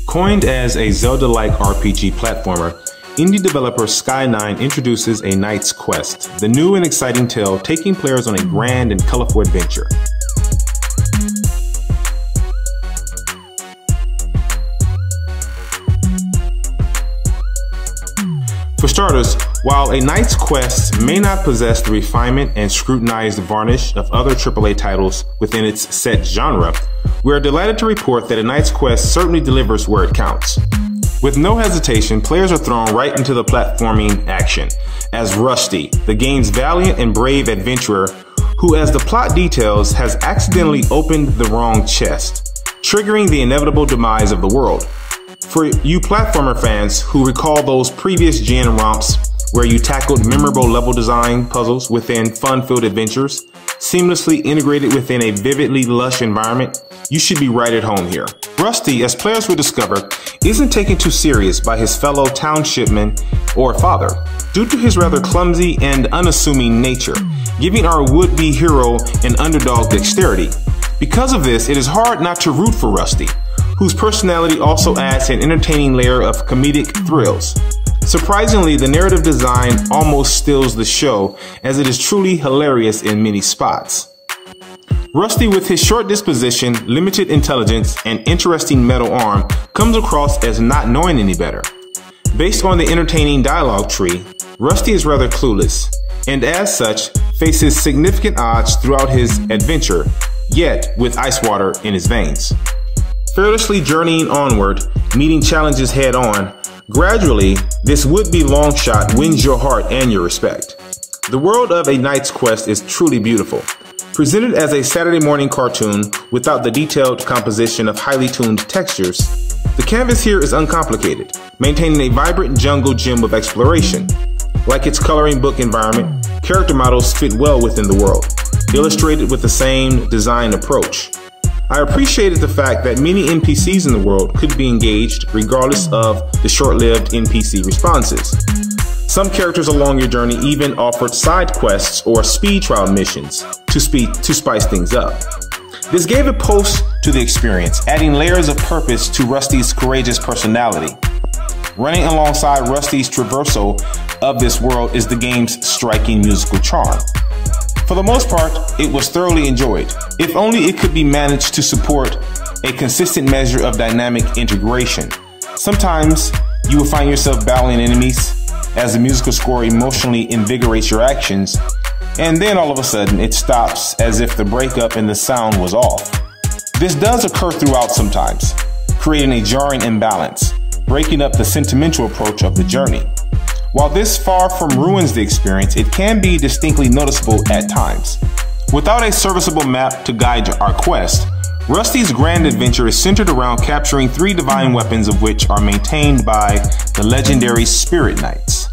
Coined as a Zelda-like RPG platformer, indie developer Sky9 introduces A Knight's Quest, the new and exciting tale taking players on a grand and colorful adventure. For starters, while A Knight's Quest may not possess the refinement and scrutinized varnish of other AAA titles within its set genre, we are delighted to report that A Knight's Quest certainly delivers where it counts. With no hesitation, players are thrown right into the platforming action as Rusty, the game's valiant and brave adventurer who, as the plot details, has accidentally opened the wrong chest, triggering the inevitable demise of the world. For you platformer fans who recall those previous gen romps where you tackled memorable level design puzzles within fun-filled adventures, seamlessly integrated within a vividly lush environment, you should be right at home here. Rusty, as players will discover, isn't taken too serious by his fellow townshipmen or father, due to his rather clumsy and unassuming nature, giving our would-be hero an underdog dexterity. Because of this, it is hard not to root for Rusty, whose personality also adds an entertaining layer of comedic thrills. Surprisingly, the narrative design almost steals the show, as it is truly hilarious in many spots. Rusty, with his short disposition, limited intelligence, and interesting metal arm, comes across as not knowing any better. Based on the entertaining dialogue tree, Rusty is rather clueless, and as such, faces significant odds throughout his adventure, yet with ice water in his veins. Fearlessly journeying onward, meeting challenges head on, gradually, this would-be long shot wins your heart and your respect. The world of A Knight's Quest is truly beautiful. Presented as a Saturday morning cartoon without the detailed composition of highly tuned textures, the canvas here is uncomplicated, maintaining a vibrant jungle gym of exploration. Like its coloring book environment, character models fit well within the world, illustrated with the same design approach. I appreciated the fact that many NPCs in the world could be engaged regardless of the short-lived NPC responses. Some characters along your journey even offered side quests or speed trial missions to spice things up. This gave a pulse to the experience, adding layers of purpose to Rusty's courageous personality. Running alongside Rusty's traversal of this world is the game's striking musical charm. For the most part, it was thoroughly enjoyed, if only it could be managed to support a consistent measure of dynamic integration. Sometimes you will find yourself battling enemies as the musical score emotionally invigorates your actions, and then all of a sudden it stops as if the breakup in the sound was off. This does occur throughout sometimes, creating a jarring imbalance, breaking up the sentimental approach of the journey. While this far from ruins the experience, it can be distinctly noticeable at times. Without a serviceable map to guide our quest, Rusty's grand adventure is centered around capturing 3 divine weapons, of which are maintained by the legendary Spirit Knights.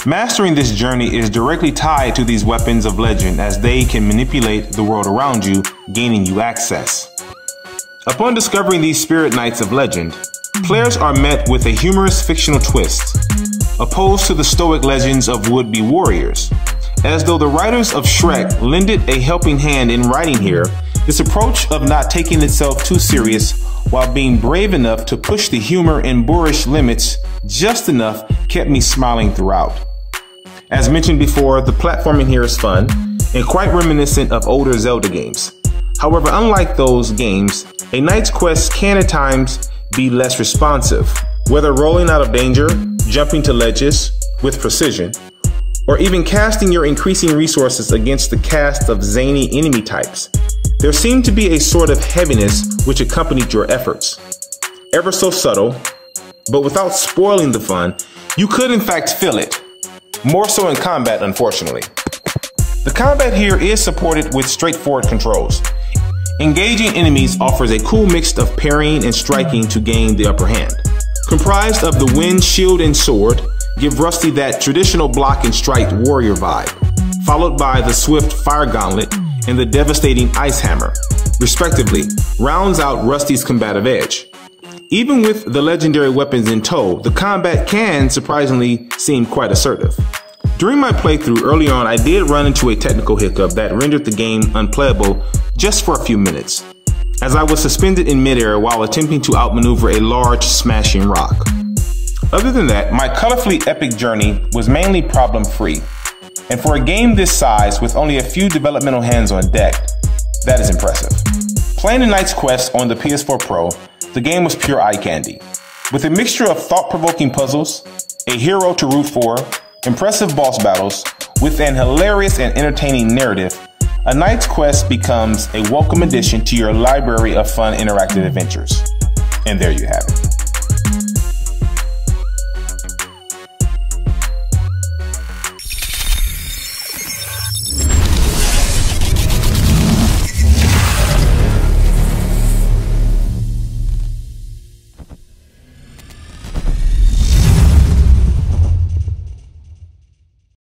Mastering this journey is directly tied to these weapons of legend, as they can manipulate the world around you, gaining you access. Upon discovering these Spirit Knights of legend, players are met with a humorous fictional twist, opposed to the stoic legends of would-be warriors. As though the writers of Shrek lended a helping hand in writing here, this approach of not taking itself too serious while being brave enough to push the humor and boorish limits just enough kept me smiling throughout. As mentioned before, the platforming here is fun and quite reminiscent of older Zelda games. However, unlike those games, A Knight's Quest can at times be less responsive. Whether rolling out of danger, jumping to ledges with precision, or even casting your increasing resources against the cast of zany enemy types, there seemed to be a sort of heaviness which accompanied your efforts. Ever so subtle, but without spoiling the fun, you could in fact feel it. More so in combat, unfortunately. The combat here is supported with straightforward controls. Engaging enemies offers a cool mix of parrying and striking to gain the upper hand. Comprised of the wind, shield, and sword, give Rusty that traditional block and strike warrior vibe, followed by the swift fire gauntlet and the devastating ice hammer, respectively, rounds out Rusty's combative edge. Even with the legendary weapons in tow, the combat can surprisingly seem quite assertive. During my playthrough early on, I did run into a technical hiccup that rendered the game unplayable just for a few minutes, as I was suspended in midair while attempting to outmaneuver a large smashing rock. Other than that, my colorfully epic journey was mainly problem-free, and for a game this size with only a few developmental hands on deck, that is impressive. Playing the Knight's Quest on the PS4 Pro, the game was pure eye candy. With a mixture of thought-provoking puzzles, a hero to root for, impressive boss battles, with an hilarious and entertaining narrative, A Knight's Quest becomes a welcome addition to your library of fun interactive adventures. And there you have it.